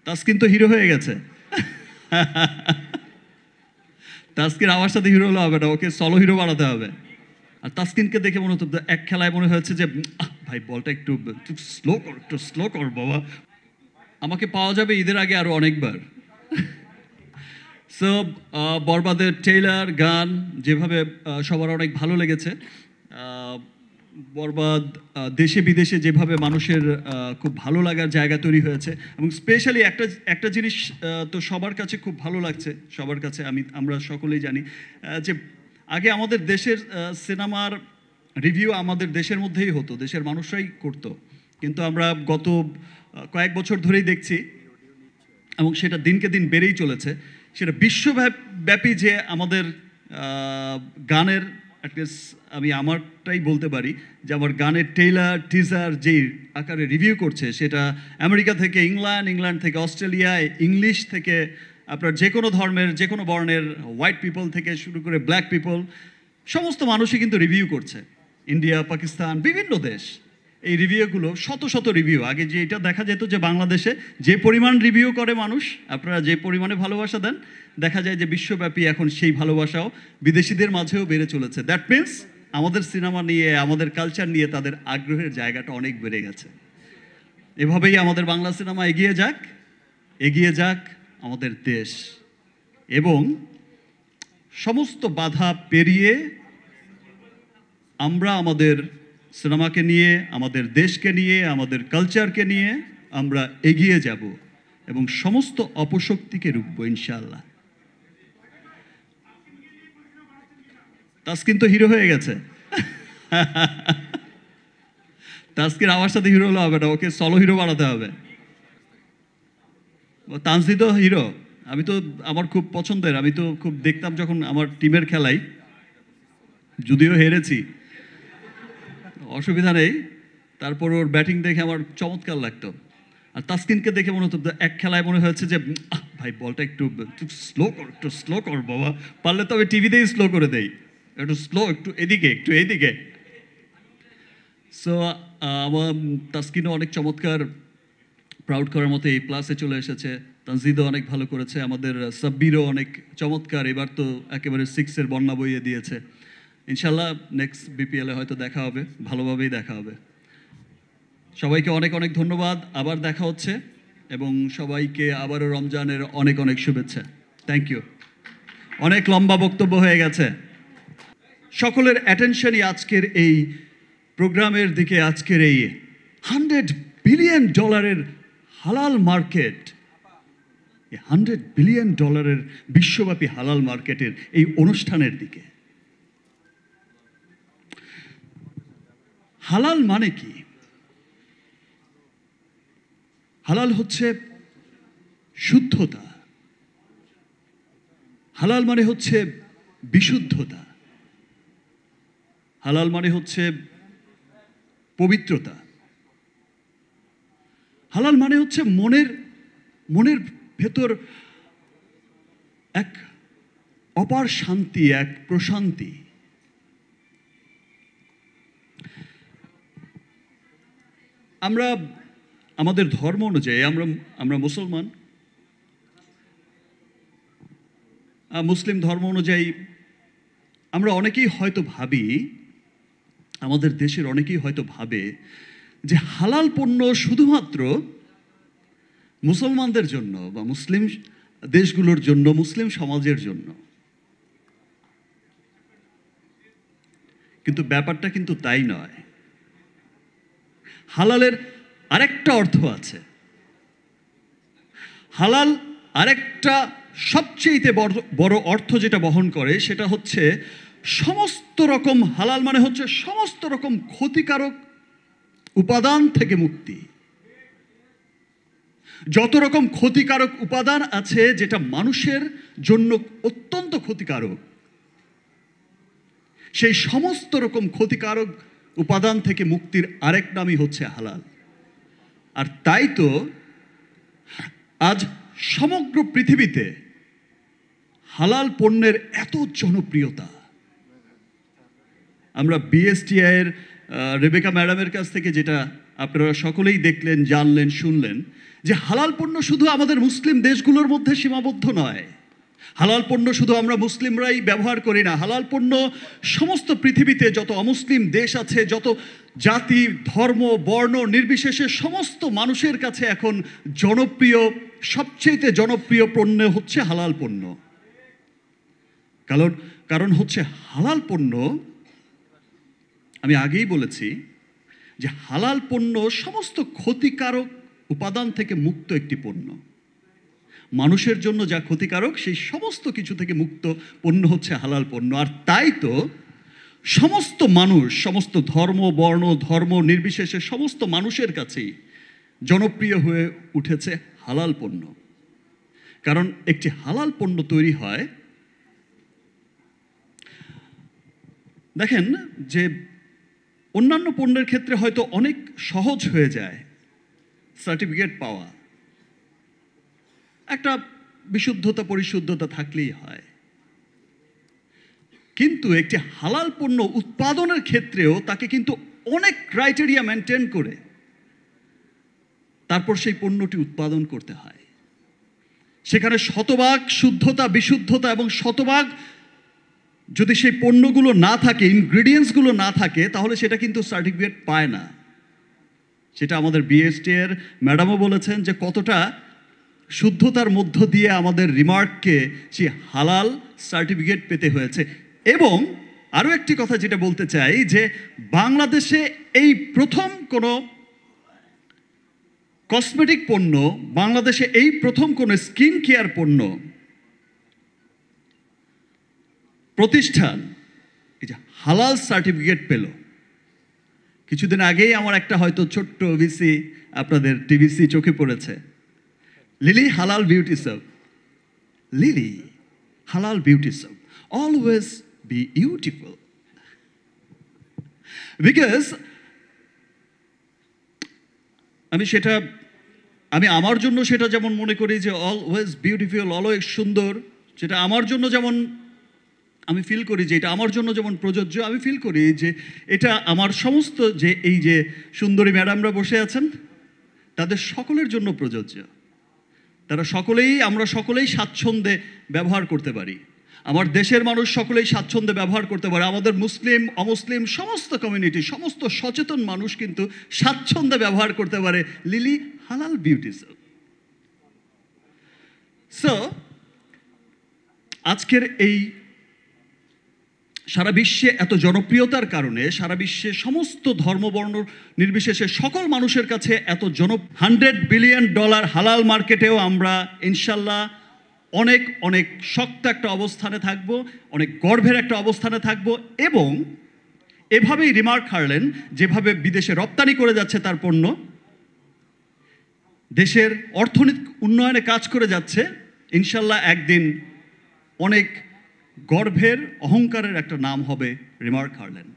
তাসকিন তো হিরো হয়ে গেছে। তাসকিন আমার সাথে হিরো হলে হবে না, ওকে সলো হিরো বানাতে হবে। আর তাসকিনকে দেখে মনে হতো এক খেলায় মনে হয়েছে যে ভাই বলটা একটু স্লো কর বাবা। আমাকে পাওয়া যাবে ঈদের আগে আরো অনেকবার। সো বরবাদের ট্রেইলার গান যেভাবে সবার অনেক ভালো লেগেছে, বরবাদ দেশে বিদেশে যেভাবে মানুষের খুব ভালো লাগার জায়গা তৈরি হয়েছে, এবং স্পেশালি একটা জিনিস তো সবার কাছে খুব ভালো লাগছে, সবার কাছে আমরা সকলেই জানি যে আগে আমাদের দেশের সিনেমার রিভিউ আমাদের দেশের মধ্যেই হতো, দেশের মানুষরাই করতো, কিন্তু আমরা গত কয়েক বছর ধরেই দেখছি, এবং সেটা দিনকে দিন বেড়েই চলেছে, সেটা বিশ্বব্যাপী যে আমাদের গানের অ্যাটলিস্ট আমি আমারটাই বলতে পারি যে আমার গানের ট্রেইলার টিজার যেই আকারে রিভিউ করছে, সেটা আমেরিকা থেকে ইংল্যান্ড থেকে অস্ট্রেলিয়া, ইংলিশ থেকে আপনার যে কোনো ধর্মের যে কোনো বর্ণের হোয়াইট পিপল থেকে শুরু করে ব্ল্যাক পিপল, সমস্ত মানুষই কিন্তু রিভিউ করছে। ইন্ডিয়া, পাকিস্তান, বিভিন্ন দেশ এই রিভিউগুলো, শত শত রিভিউ। আগে যে এটা দেখা যেত যে বাংলাদেশে যে পরিমাণ রিভিউ করে মানুষ, আপনারা যে পরিমাণে ভালোবাসা দেন, দেখা যায় যে বিশ্বব্যাপী এখন সেই ভালোবাসাও বিদেশিদের মাঝেও বেড়ে চলেছে। দ্যাট মিনস আমাদের সিনেমা নিয়ে, আমাদের কালচার নিয়ে তাদের আগ্রহের জায়গাটা অনেক বেড়ে গেছে। এভাবেই আমাদের বাংলা সিনেমা এগিয়ে যাক আমাদের দেশ, এবং সমস্ত বাধা পেরিয়ে আমরা আমাদের সিনেমাকে নিয়ে, আমাদের দেশকে নিয়ে, আমাদের কালচারকে নিয়ে আমরা এগিয়ে যাব এবং সমস্ত অপশক্তিকে রুখবো ইনশাআল্লাহ। তাসকিন তো হিরো হয়ে গেছে। তাসকিন আমার সাথে হিরো হলে হবে না, ওকে সলো হিরো বানাতে হবে। তানজিদ হিরো, আমি তো আমার খুব পছন্দের, আমি তো খুব দেখতাম যখন আমার টিমের খেলাই, যদিও হেরেছি, অসুবিধা নেই, তারপর ওর ব্যাটিং দেখে আমার চমৎকার লাগতো। আর তাসকিনকে দেখে মনে হতো এক খেলায় মনে হয়েছে যে ভাই বলটা একটু স্লো কর বাবা, পারলে তো আমি টিভিতেই স্লো করে দেই, একটু এদিকে। সো আমার তাসকিনও অনেক চমৎকার, প্রাউড করার মতো এই প্লাসে চলে এসেছে। তানজিদও অনেক ভালো করেছে, আমাদের সাব্বিরও অনেক চমৎকার, এবার তো একেবারে 6-এর বন্যা বইয়ে দিয়েছে। ইনশাল্লাহ নেক্সট বিপিএলে হয়তো দেখা হবে, ভালোভাবেই দেখা হবে। সবাইকে অনেক অনেক ধন্যবাদ, আবার দেখা হচ্ছে, এবং সবাইকে আবারও রমজানের অনেক অনেক শুভেচ্ছা। Thank you. অনেক লম্বা বক্তব্য হয়ে গেছে। সকলের অ্যাটেনশনই আজকের এই প্রোগ্রামের দিকে, আজকের এই $100 বিলিয়ন হালাল মার্কেট, $100 বিলিয়ন বিশ্বব্যাপী হালাল মার্কেটের এই অনুষ্ঠানের দিকে। হালাল মানে কি? হালাল হচ্ছে শুদ্ধতা, হালাল মানে হচ্ছে বিশুদ্ধতা, হালাল মানে হচ্ছে পবিত্রতা, হালাল মানে হচ্ছে মনের ভেতর এক অপার শান্তি, এক প্রশান্তি। আমরা আমাদের ধর্ম অনুযায়ী আমরা মুসলমান, মুসলিম ধর্ম অনুযায়ী আমরা অনেকেই হয়তো ভাবি, আমাদের দেশের অনেকেই হয়তো ভাবে যে হালাল পণ্য শুধুমাত্র মুসলমানদের জন্য বা মুসলিম দেশগুলোর জন্য, মুসলিম সমাজের জন্য। কিন্তু ব্যাপারটা কিন্তু তাই নয়। হালালের আরেকটা অর্থ আছে। হালাল আরেকটা সবচেয়ে বড় অর্থ যেটা বহন করে, সেটা হচ্ছে সমস্ত রকম, হালাল মানে হচ্ছে সমস্ত রকম ক্ষতিকারক উপাদান থেকে মুক্তি। যত রকম ক্ষতিকারক উপাদান আছে যেটা মানুষের জন্য অত্যন্ত ক্ষতিকারক, সেই সমস্ত রকম ক্ষতিকারক উপাদান থেকে মুক্তির আরেক নামই হচ্ছে হালাল। আর তাই তো আজ সমগ্র পৃথিবীতে হালাল পণ্যের এত জনপ্রিয়তা। আমরা বিএসটিআই এর রেবেকা ম্যাডামের কাছ থেকে যেটা আপনারা সকলেই দেখলেন, জানলেন, শুনলেন যে হালাল পণ্য শুধু আমাদের মুসলিম দেশগুলোর মধ্যে সীমাবদ্ধ নয়। হালাল পণ্য শুধু আমরা মুসলিমরাই ব্যবহার করি না, হালাল পণ্য সমস্ত পৃথিবীতে যত অমুসলিম দেশ আছে, যত জাতি, ধর্ম, বর্ণ নির্বিশেষে সমস্ত মানুষের কাছে এখন জনপ্রিয়, সবচেয়ে জনপ্রিয় পণ্য হচ্ছে হালাল পণ্য। কারণ হচ্ছে হালাল পণ্য, আমি আগেই বলেছি যে হালাল পণ্য সমস্ত ক্ষতিকারক উপাদান থেকে মুক্ত একটি পণ্য। মানুষের জন্য যা ক্ষতিকারক সেই সমস্ত কিছু থেকে মুক্ত পণ্য হচ্ছে হালাল পণ্য। আর তাই তো সমস্ত মানুষ, সমস্ত ধর্ম, বর্ণ, ধর্ম নির্বিশেষে সমস্ত মানুষের কাছেই জনপ্রিয় হয়ে উঠেছে হালাল পণ্য। কারণ একটি হালাল পণ্য তৈরি হয়, দেখেন যে অন্যান্য পণ্যের ক্ষেত্রে হয়তো অনেক সহজ হয়ে যায় সার্টিফিকেট পাওয়া, একটা বিশুদ্ধতা পরিশুদ্ধতা থাকলেই হয়। কিন্তু একটি হালাল পণ্য উৎপাদনের ক্ষেত্রেও তাকে কিন্তু অনেক ক্রাইটেরিয়া মেনটেন করে তারপর সেই পণ্যটি উৎপাদন করতে হয়। সেখানে শতভাগ শুদ্ধতা, বিশুদ্ধতা এবং শতভাগ যদি সেই পণ্যগুলো না থাকে, ইনগ্রিডিয়েন্টসগুলো না থাকে, তাহলে সেটা কিন্তু সার্টিফিকেট পায় না। সেটা আমাদের বিএসটি এর ম্যাডামও বলেছেন যে কতটা শুদ্ধতার মধ্য দিয়ে আমাদের রিমার্ককে সে হালাল সার্টিফিকেট পেতে হয়েছে। এবং আরও একটি কথা যেটা বলতে চাই যে বাংলাদেশে এই প্রথম কোনো কসমেটিক পণ্য, বাংলাদেশে এই প্রথম কোনো স্কিন কেয়ার পণ্য প্রতিষ্ঠান এই যে হালাল সার্টিফিকেট পেল। কিছুদিন আগেই আমার একটা হয়তো ছোট্ট ওবিসি আপনাদের টিভিসি চোখে পড়েছে, লিলি হালাল বিউটি সোপ। লিলি হালাল beauty soap, always be beautiful. Because আমি আমার জন্য সেটা যেমন মনে করি যে অলওয়েজ বিউটিফুল, অলওয়েজ সুন্দর, সেটা আমার জন্য যেমন আমি ফিল করি যে এটা আমার জন্য যেমন প্রযোজ্য, আমি ফিল করি যে এটা আমার সমস্ত যে এই যে সুন্দরী ম্যাডামরা বসে আছেন তাদের সকলের জন্য প্রযোজ্য। তারা সকলেই, আমরা সকলেই স্বাচ্ছন্দ্যে ব্যবহার করতে পারি। আমার দেশের মানুষ সকলেই স্বাচ্ছন্দ্যে ব্যবহার করতে পারে। আমাদের মুসলিম, অমুসলিম সমস্ত কমিউনিটি, সমস্ত সচেতন মানুষ কিন্তু স্বাচ্ছন্দ্যে ব্যবহার করতে পারে লিলি হালাল বিউটি সোপ। সো আজকের এই সারা বিশ্বে এত জনপ্রিয়তার কারণে, সারা বিশ্বে সমস্ত ধর্মবর্ণ নির্বিশেষে সকল মানুষের কাছে এত $100 বিলিয়ন হালাল মার্কেটেও আমরা ইনশাল্লাহ অনেক অনেক শক্ত একটা অবস্থানে থাকব, অনেক গর্বের একটা অবস্থানে থাকব। এবং এভাবেই রিমার্ক হারলেন যেভাবে বিদেশে রপ্তানি করে যাচ্ছে তার পণ্য, দেশের অর্থনৈতিক উন্নয়নে কাজ করে যাচ্ছে, ইনশাল্লাহ একদিন অনেক গর্বের, অহংকারের একটা নাম হবে রিমার্ক হারলেন।